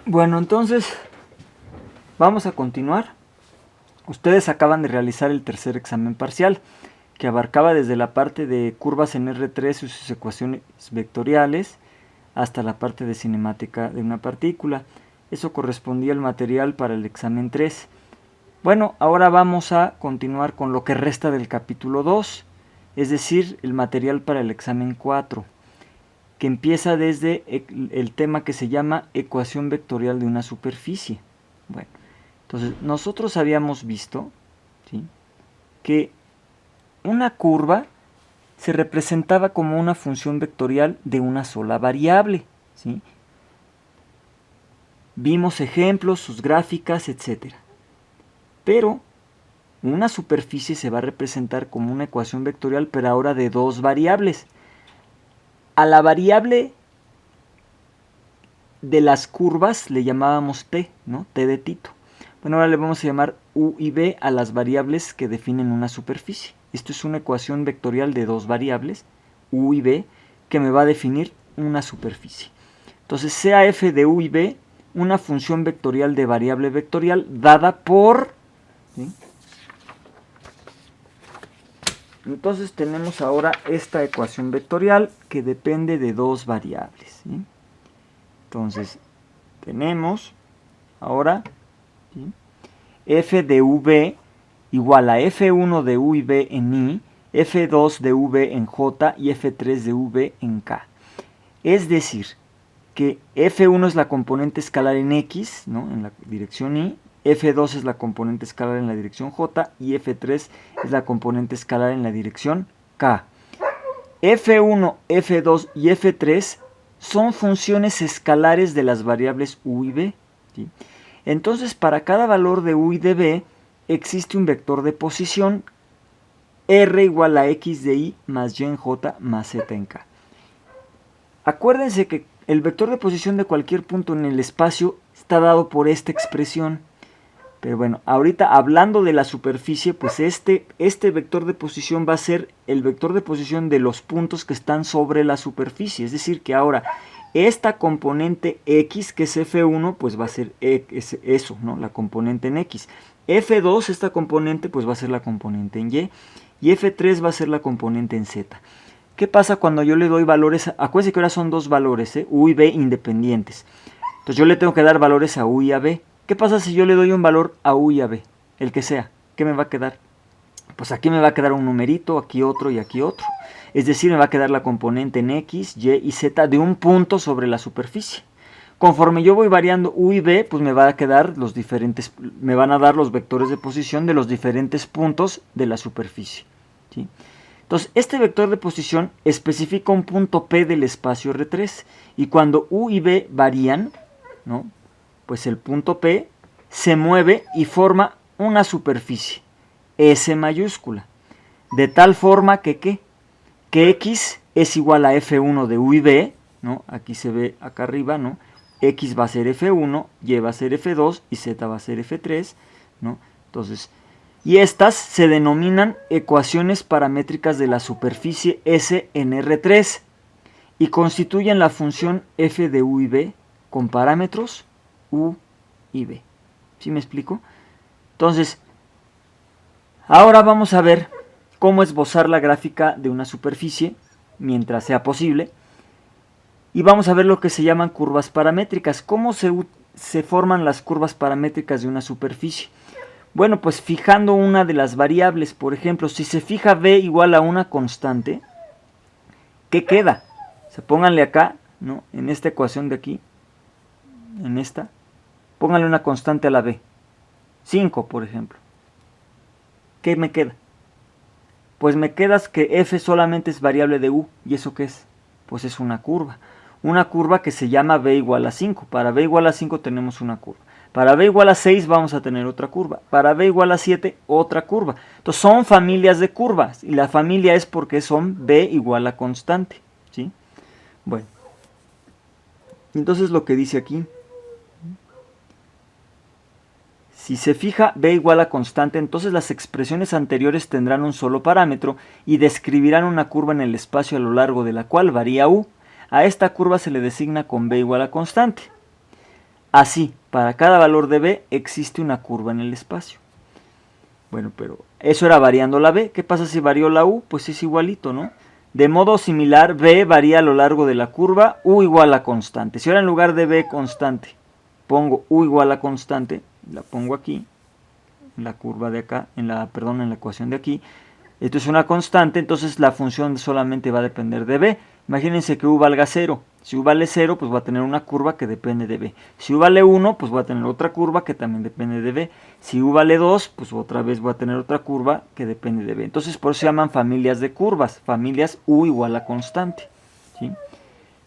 Bueno, entonces vamos a continuar. Ustedes acaban de realizar el tercer examen parcial, que abarcaba desde la parte de curvas en R3 y sus ecuaciones vectoriales hasta la parte de cinemática de una partícula. Eso correspondía al material para el examen 3. Bueno, ahora vamos a continuar con lo que resta del capítulo 2, es decir, el material para el examen 4, que empieza desde el tema que se llama ecuación vectorial de una superficie. Bueno, entonces nosotros habíamos visto, ¿sí?, que una curva se representaba como una función vectorial de una sola variable, ¿sí? Vimos ejemplos, sus gráficas, etc. Pero una superficie se va a representar como una ecuación vectorial, pero ahora de dos variables. A la variable de las curvas le llamábamos t, ¿no? T de Tito. Bueno, ahora le vamos a llamar u y b a las variables que definen una superficie. Esto es una ecuación vectorial de dos variables, u y b, que me va a definir una superficie. Entonces, sea f de u y b una función vectorial de variable vectorial dada por... ¿sí? Entonces tenemos ahora esta ecuación vectorial que depende de dos variables, ¿sí? Entonces tenemos ahora, ¿sí?, f de v igual a f1 de u y b en i, f2 de v en j y f3 de v en k. Es decir, que f1 es la componente escalar en x, ¿no?, en la dirección y, f2 es la componente escalar en la dirección j y f3 es la componente escalar en la dirección k. f1, f2 y f3 son funciones escalares de las variables u y b, ¿sí? Entonces, para cada valor de u y de b existe un vector de posición r igual a x de y más y en j más z en k. Acuérdense que el vector de posición de cualquier punto en el espacio está dado por esta expresión. Pero bueno, ahorita hablando de la superficie, pues este vector de posición va a ser el vector de posición de los puntos que están sobre la superficie. Es decir, que ahora esta componente x, que es f1, pues va a ser eso, ¿no?, la componente en x. f2, esta componente, pues va a ser la componente en y. Y f3 va a ser la componente en z. ¿Qué pasa cuando yo le doy valores? Acuérdense que ahora son dos valores, u y b independientes. Entonces yo le tengo que dar valores a u y a b. ¿Qué pasa si yo le doy un valor a u y a b? El que sea. ¿Qué me va a quedar? Pues aquí me va a quedar un numerito, aquí otro y aquí otro. Es decir, me va a quedar la componente en x, y y z de un punto sobre la superficie. Conforme yo voy variando u y b, pues me van a dar los vectores de posición de los diferentes puntos de la superficie, ¿sí? Entonces, este vector de posición especifica un punto P del espacio R3. Y cuando u y b varían, ¿no?, pues el punto P se mueve y forma una superficie, S mayúscula. De tal forma que, ¿qué?, que X es igual a F1 de u y b, ¿no? Aquí se ve acá arriba, ¿no? X va a ser F1, Y va a ser F2 y Z va a ser F3, ¿no? Entonces, y estas se denominan ecuaciones paramétricas de la superficie S en R3 y constituyen la función f de u y b con parámetros u y b. ¿Sí me explico? Entonces, ahora vamos a ver cómo esbozar la gráfica de una superficie mientras sea posible. Y vamos a ver lo que se llaman curvas paramétricas. ¿Cómo se forman las curvas paramétricas de una superficie? Bueno, pues fijando una de las variables. Por ejemplo, si se fija b igual a una constante, ¿qué queda? O sea, pónganle acá, ¿no?, en esta ecuación de aquí, en esta, pónganle una constante a la b, 5 por ejemplo. ¿Qué me queda? Pues me queda que f solamente es variable de u. ¿Y eso qué es? Pues es una curva. Una curva que se llama b igual a 5. Para b igual a 5 tenemos una curva. Para b igual a 6 vamos a tener otra curva. Para b igual a 7 otra curva. Entonces son familias de curvas. Y la familia es porque son b igual a constante, ¿sí? Bueno. Entonces lo que dice aquí. Si se fija b igual a constante, entonces las expresiones anteriores tendrán un solo parámetro y describirán una curva en el espacio a lo largo de la cual varía u. A esta curva se le designa con b igual a constante. así, para cada valor de b existe una curva en el espacio. Bueno, pero eso era variando la b. ¿Qué pasa si varió la u? Pues es igualito, ¿no? De modo similar, b varía a lo largo de la curva, u igual a constante. Si ahora en lugar de b constante pongo u igual a constante, la pongo aquí, en la curva de acá, en la ecuación de aquí, esto es una constante, entonces la función solamente va a depender de b. Imagínense que u valga 0. Si u vale 0, pues va a tener una curva que depende de b. Si u vale 1, pues va a tener otra curva que también depende de b. Si u vale 2, pues otra vez va a tener otra curva que depende de b. Entonces por eso se llaman familias de curvas, familias u igual a constante, ¿sí?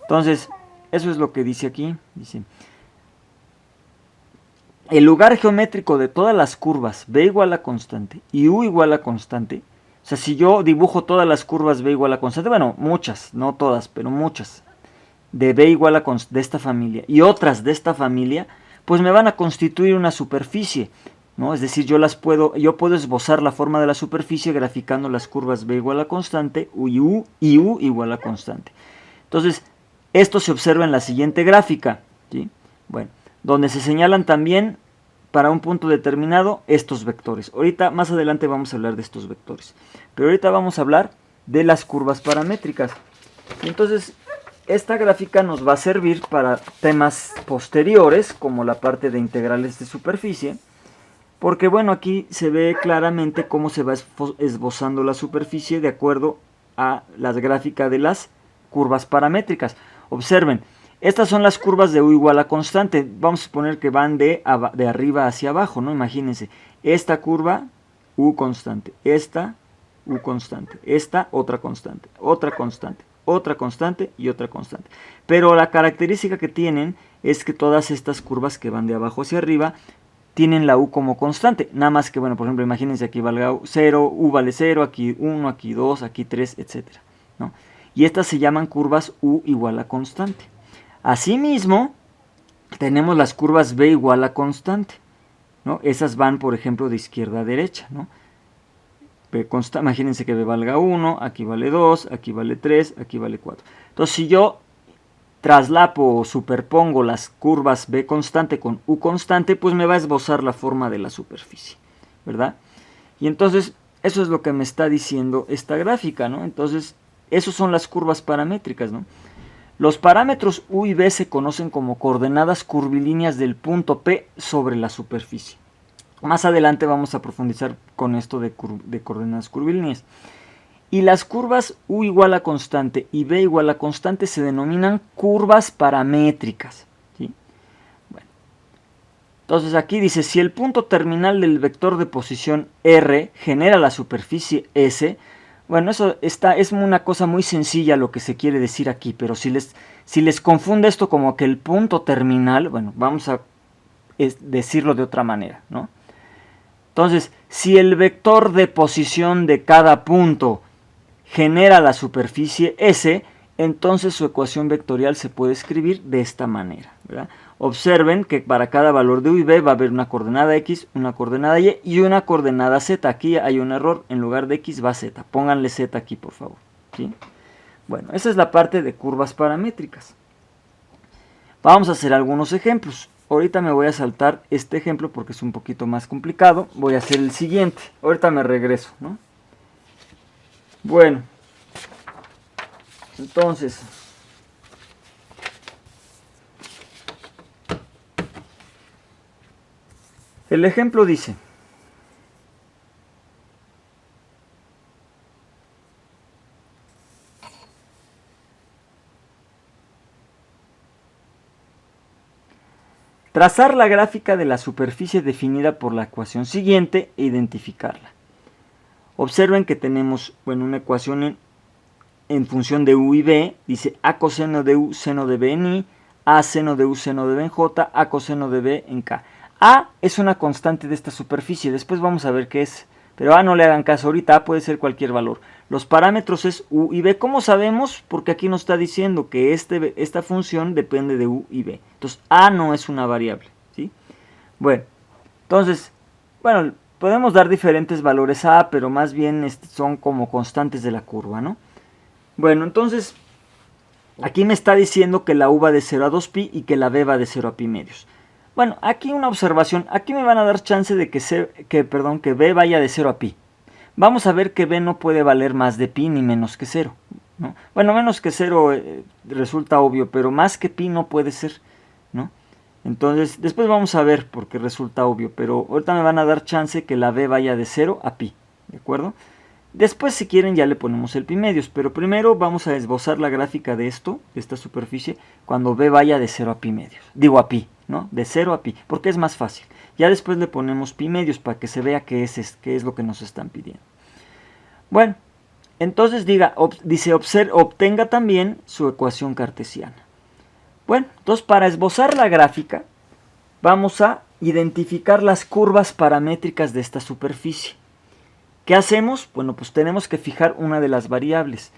Entonces, eso es lo que dice aquí. Dice, el lugar geométrico de todas las curvas b igual a constante y u igual a constante. O sea, si yo dibujo todas las curvas b igual a constante, bueno, muchas, no todas, pero muchas, de b igual a de esta familia y otras de esta familia, pues me van a constituir una superficie, ¿no? Es decir, yo puedo esbozar la forma de la superficie graficando las curvas b igual a constante y u igual a constante. Entonces, esto se observa en la siguiente gráfica, ¿sí? Bueno, donde se señalan también para un punto determinado estos vectores. Ahorita, más adelante vamos a hablar de estos vectores. Pero ahorita vamos a hablar de las curvas paramétricas. Y entonces, esta gráfica nos va a servir para temas posteriores, como la parte de integrales de superficie. Porque bueno, aquí se ve claramente cómo se va esbozando la superficie de acuerdo a las gráficas de las curvas paramétricas. Observen. Estas son las curvas de u igual a constante. Vamos a suponer que van de arriba hacia abajo, ¿no? Imagínense. Esta curva, u constante. Esta, u constante. Esta, otra constante. Otra constante. Otra constante y otra constante. Pero la característica que tienen es que todas estas curvas que van de abajo hacia arriba tienen la u como constante. Nada más que, bueno, por ejemplo, imagínense aquí valga 0, u vale 0, aquí 1, aquí 2, aquí 3, etc., ¿no? Y estas se llaman curvas u igual a constante. Asimismo, tenemos las curvas b igual a constante, ¿no? Esas van, por ejemplo, de izquierda a derecha, ¿no? Imagínense que b valga 1, aquí vale 2, aquí vale 3, aquí vale 4. Entonces, si yo traslapo o superpongo las curvas b constante con u constante, pues me va a esbozar la forma de la superficie, ¿verdad? Y entonces, eso es lo que me está diciendo esta gráfica, ¿no? Entonces, esas son las curvas paramétricas, ¿no? Los parámetros u y b se conocen como coordenadas curvilíneas del punto P sobre la superficie. Más adelante vamos a profundizar con esto de coordenadas curvilíneas. Y las curvas u igual a constante y b igual a constante se denominan curvas paramétricas, ¿sí? Bueno. Entonces aquí dice, si el punto terminal del vector de posición R genera la superficie S, bueno, eso es una cosa muy sencilla lo que se quiere decir aquí, pero si les confunde esto como que el punto terminal, bueno, vamos a decirlo de otra manera, ¿no? Entonces, si el vector de posición de cada punto genera la superficie S, entonces su ecuación vectorial se puede escribir de esta manera, ¿verdad? Observen que para cada valor de u y b va a haber una coordenada x, una coordenada y y una coordenada z. Aquí hay un error, en lugar de x va z. Pónganle z aquí, por favor, ¿sí? Bueno, esa es la parte de curvas paramétricas. Vamos a hacer algunos ejemplos. Ahorita me voy a saltar este ejemplo porque es un poquito más complicado. Voy a hacer el siguiente. Ahorita me regreso, ¿no? Bueno, entonces, el ejemplo dice, trazar la gráfica de la superficie definida por la ecuación siguiente e identificarla. Observen que tenemos, bueno, una ecuación en función de u y b. Dice a coseno de u, seno de b en i, a seno de u, seno de b en j, a coseno de b en k. A es una constante de esta superficie, después vamos a ver qué es. Pero a no le hagan caso ahorita, a puede ser cualquier valor. Los parámetros es u y b. ¿Cómo sabemos? Porque aquí nos está diciendo que esta función depende de u y b. Entonces a no es una variable, ¿sí? Bueno, entonces, bueno, podemos dar diferentes valores a, pero más bien son como constantes de la curva, ¿no? Bueno, entonces, aquí me está diciendo que la u va de 0 a 2pi y que la b va de 0 a pi medios. Bueno, aquí una observación. Aquí me van a dar chance de que B vaya de 0 a pi. Vamos a ver que B no puede valer más de pi ni menos que 0. ¿No? Bueno, menos que 0 resulta obvio, pero más que pi no puede ser, ¿no? Entonces, después vamos a ver porque resulta obvio, pero ahorita me van a dar chance que la B vaya de 0 a pi, ¿de acuerdo? Después, si quieren, ya le ponemos el pi medios, pero primero vamos a esbozar la gráfica de esto, de esta superficie, cuando B vaya de 0 a pi medios. Digo a pi, ¿no? De 0 a pi, porque es más fácil. Ya después le ponemos pi medios para que se vea qué es lo que nos están pidiendo. Bueno, entonces dice obtenga también su ecuación cartesiana. Bueno, entonces para esbozar la gráfica vamos a identificar las curvas paramétricas de esta superficie. ¿Qué hacemos? Bueno, pues tenemos que fijar una de las variables.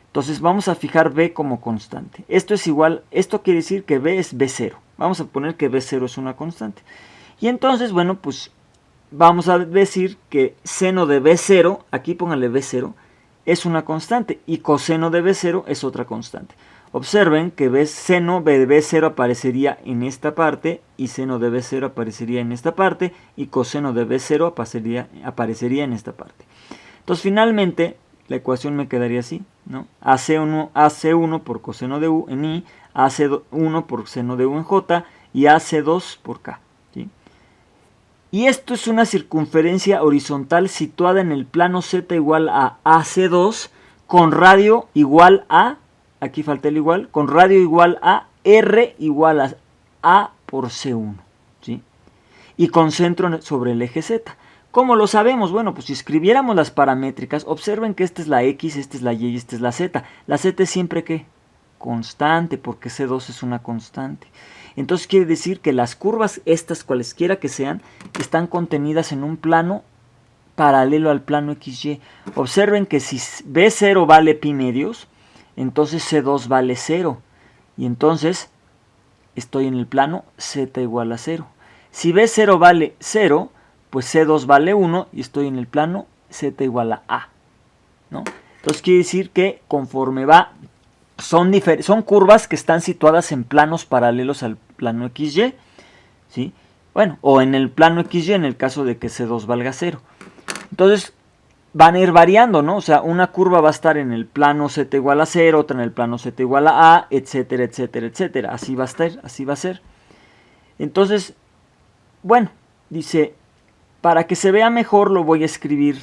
Entonces vamos a fijar B como constante. Esto quiere decir que B es B0. Vamos a poner que B0 es una constante. Y entonces, bueno, pues vamos a decir que seno de B0, aquí pónganle B0, es una constante y coseno de B0 es otra constante. Observen que seno de B0 aparecería en esta parte y seno de B0 aparecería en esta parte y coseno de B0 aparecería en esta parte. Entonces finalmente la ecuación me quedaría así, ¿no? AC1 por coseno de U en I, AC1 por seno de U en J y AC2 por K. ¿Sí? Y esto es una circunferencia horizontal situada en el plano Z igual a AC2 con radio igual a, aquí falta el igual, con radio igual a R igual a por C1. ¿Sí? Y con centro sobre el eje Z. ¿Cómo lo sabemos? Bueno, pues si escribiéramos las paramétricas, observen que esta es la X, esta es la Y y esta es la Z. La Z es siempre ¿qué? Constante, porque C2 es una constante. Entonces quiere decir que las curvas, estas cualesquiera que sean, están contenidas en un plano paralelo al plano XY. Observen que si B0 vale pi medios, entonces C2 vale 0. Y entonces estoy en el plano Z igual a 0. Si B0 vale 0, pues C2 vale 1 y estoy en el plano Z igual a, ¿no? Entonces quiere decir que conforme va, son curvas que están situadas en planos paralelos al plano XY, ¿sí? Bueno, o en el plano XY en el caso de que C2 valga 0. Entonces van a ir variando, ¿no? O sea, una curva va a estar en el plano Z igual a 0, otra en el plano Z igual a, etcétera, etcétera, etcétera. Así va a estar, así va a ser. Entonces, bueno, dice, para que se vea mejor lo voy a escribir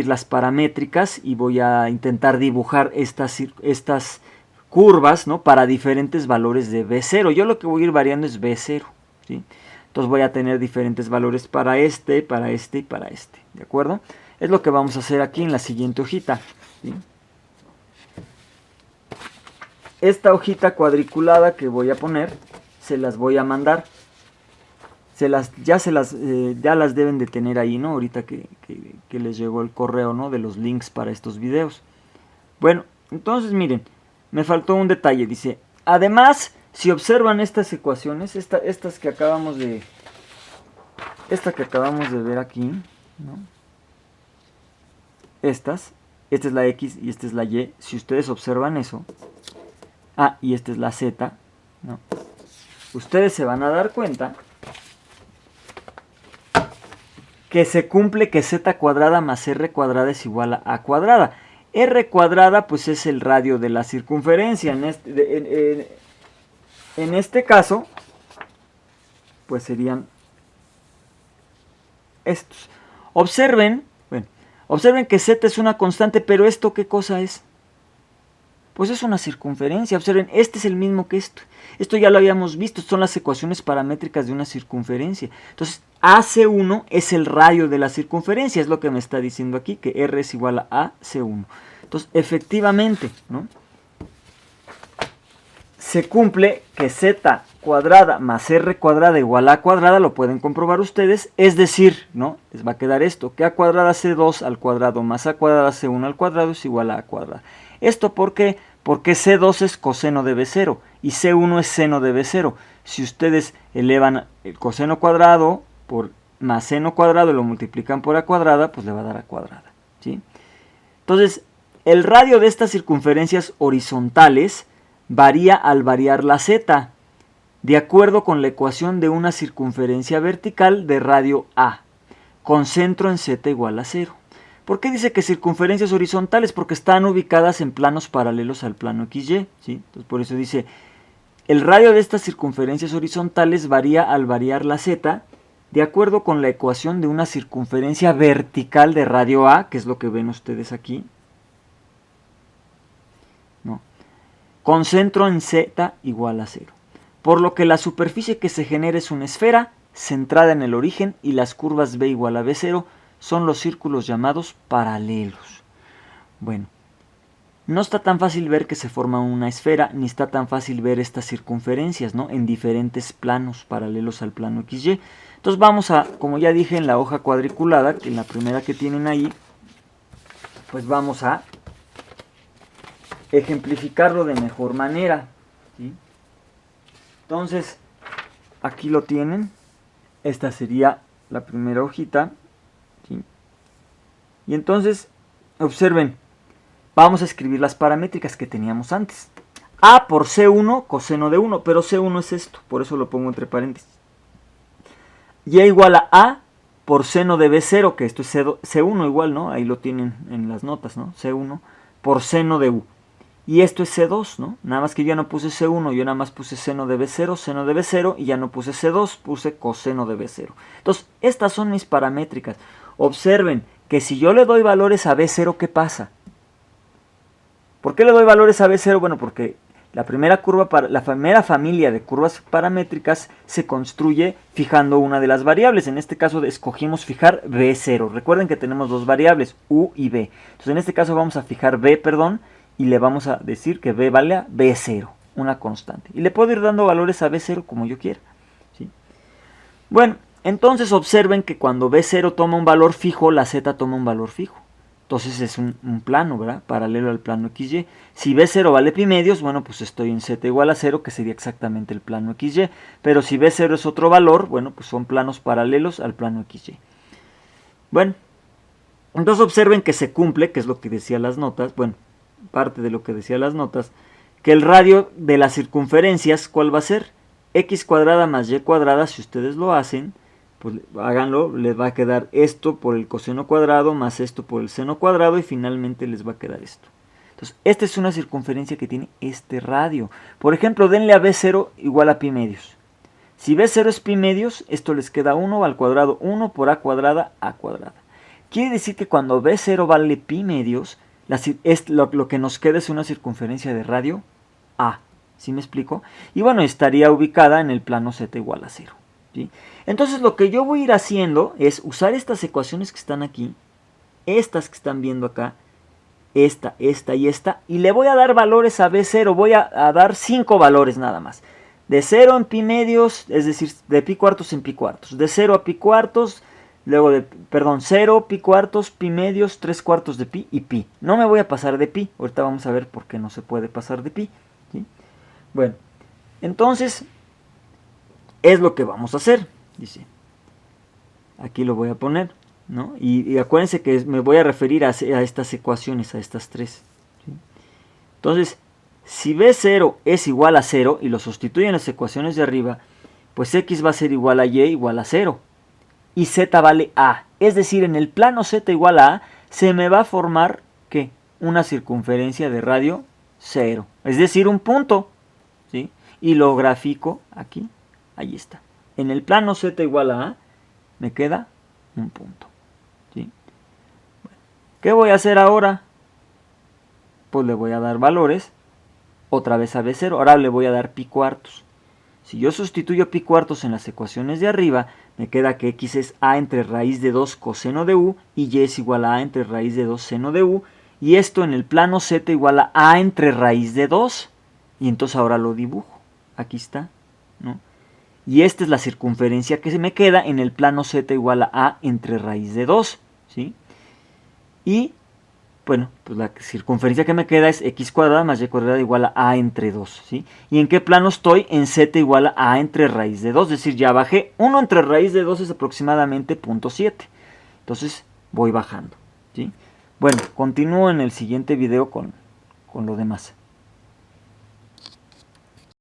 las paramétricas y voy a intentar dibujar estas curvas, ¿no? Para diferentes valores de B0. Yo lo que voy a ir variando es B0, ¿sí? Entonces voy a tener diferentes valores para este, para este y para este, ¿de acuerdo? Es lo que vamos a hacer aquí en la siguiente hojita, ¿sí? Esta hojita cuadriculada que voy a poner, se las voy a mandar. Ya las deben de tener ahí, ¿no? Ahorita que les llegó el correo, ¿no? De los links para estos videos. Bueno, entonces miren, me faltó un detalle. Dice, además, si observan estas ecuaciones, estas que acabamos de ver aquí, ¿no? Esta es la X y esta es la Y. Si ustedes observan eso, y esta es la Z, ¿no? Ustedes se van a dar cuenta que se cumple que z cuadrada más r cuadrada es igual a a cuadrada. R cuadrada pues es el radio de la circunferencia. En este caso, pues serían estos. Observen que z es una constante, pero ¿esto qué cosa es? Pues es una circunferencia. Observen, este es el mismo que esto. Esto ya lo habíamos visto, son las ecuaciones paramétricas de una circunferencia. Entonces, AC1 es el radio de la circunferencia, es lo que me está diciendo aquí, que R es igual a AC1. Entonces, efectivamente, ¿no? Se cumple que z cuadrada más r cuadrada igual a a cuadrada, lo pueden comprobar ustedes, es decir, ¿no? Les va a quedar esto, que a cuadrada c2 al cuadrado más a cuadrada c1 al cuadrado es igual a cuadrada. ¿Esto por qué? Porque c2 es coseno de b0 y c1 es seno de b0. Si ustedes elevan el coseno cuadrado por más seno cuadrado y lo multiplican por a cuadrada, pues le va a dar a cuadrada, ¿sí? Entonces, el radio de estas circunferencias horizontales varía al variar la z. de acuerdo con la ecuación de una circunferencia vertical de radio A, con centro en z igual a 0. ¿Por qué dice que circunferencias horizontales? Porque están ubicadas en planos paralelos al plano XY, ¿sí? Entonces por eso dice, el radio de estas circunferencias horizontales varía al variar la z, de acuerdo con la ecuación de una circunferencia vertical de radio A, que es lo que ven ustedes aquí, ¿no? Con centro en z igual a 0. Por lo que la superficie que se genera es una esfera centrada en el origen y las curvas b igual a b0 son los círculos llamados paralelos. Bueno, no está tan fácil ver que se forma una esfera, ni está tan fácil ver estas circunferencias, ¿no? En diferentes planos paralelos al plano XY. Entonces vamos a, como ya dije en la hoja cuadriculada, que en la primera que tienen ahí, pues vamos a ejemplificarlo de mejor manera, ¿sí? Entonces, aquí lo tienen. Esta sería la primera hojita, ¿sí? Y entonces, observen, vamos a escribir las paramétricas que teníamos antes. A por C1 coseno de 1, pero C1 es esto, por eso lo pongo entre paréntesis. Y igual a por seno de B0, que esto es C1 igual, ¿no? Ahí lo tienen en las notas, ¿no? C1 por seno de U. Y esto es C2, ¿no? Nada más que yo ya no puse C1, yo nada más puse seno de B0, y ya no puse C2, puse coseno de B0. Entonces, estas son mis paramétricas. Observen que si yo le doy valores a B0, ¿qué pasa? ¿Por qué le doy valores a B0? Bueno, porque la primera familia de curvas paramétricas se construye fijando una de las variables. En este caso escogimos fijar B0. Recuerden que tenemos dos variables, U y B. Entonces en este caso vamos a fijar B, y le vamos a decir que B vale a B0, una constante. Y le puedo ir dando valores a B0 como yo quiera, ¿sí? Bueno, entonces observen que cuando B0 toma un valor fijo, la Z toma un valor fijo. Entonces es un plano, ¿verdad? Paralelo al plano XY. Si B0 vale pi medios, bueno, pues estoy en Z igual a 0, que sería exactamente el plano XY. Pero si B0 es otro valor, bueno, pues son planos paralelos al plano XY. Bueno, entonces observen que se cumple, que es lo que decía las notas, bueno, parte de lo que decía las notas, que el radio de las circunferencias, ¿cuál va a ser? X cuadrada más Y cuadrada, si ustedes lo hacen, pues háganlo, les va a quedar esto por el coseno cuadrado más esto por el seno cuadrado y finalmente les va a quedar esto. Entonces, esta es una circunferencia que tiene este radio. Por ejemplo, denle a B0 igual a pi medios. Si B0 es pi medios, esto les queda 1 al cuadrado, 1 por a cuadrada. Quiere decir que cuando B0 vale pi medios, lo que nos queda es una circunferencia de radio A. ¿Sí me explico? Y bueno, estaría ubicada en el plano Z igual a 0. ¿Sí? Entonces lo que yo voy a ir haciendo es usar estas ecuaciones que están aquí, estas que están viendo acá, esta y esta, y le voy a dar valores a B0, voy a dar 5 valores nada más. De 0 en pi medios, es decir, de pi cuartos en pi cuartos, de 0 a pi cuartos, luego de, 0, pi cuartos, pi medios, 3 cuartos de pi y pi. No me voy a pasar de pi, ahorita vamos a ver por qué no se puede pasar de pi, ¿sí? Bueno, entonces es lo que vamos a hacer, dice. Aquí lo voy a poner, ¿no? Y acuérdense que me voy a referir a estas ecuaciones, a estas tres, ¿sí? Entonces, si B0 es igual a 0 y lo sustituyo en las ecuaciones de arriba, pues X va a ser igual a Y igual a 0. Y Z vale A. Es decir, en el plano Z igual a A, se me va a formar, ¿qué? Una circunferencia de radio 0. Es decir, un punto, ¿sí? Y lo grafico aquí. Ahí está. En el plano Z igual a A, me queda un punto, ¿sí? Bueno, ¿qué voy a hacer ahora? Pues le voy a dar valores otra vez a B0. Ahora le voy a dar pi cuartos. Si yo sustituyo pi cuartos en las ecuaciones de arriba, me queda que X es A entre raíz de 2 coseno de U y Y es igual a A entre raíz de 2 seno de U. Y esto en el plano Z igual a A entre raíz de 2. Y entonces ahora lo dibujo. Aquí está, ¿no? Y esta es la circunferencia que se me queda en el plano Z igual a A entre raíz de 2, ¿sí? Y, bueno, pues la circunferencia que me queda es X cuadrada más Y cuadrada igual a A entre 2, ¿sí? ¿Y en qué plano estoy? En Z igual a A entre raíz de 2, es decir, ya bajé. 1 entre raíz de 2 es aproximadamente 0.7. Entonces, voy bajando, ¿sí? Bueno, continúo en el siguiente video con lo demás.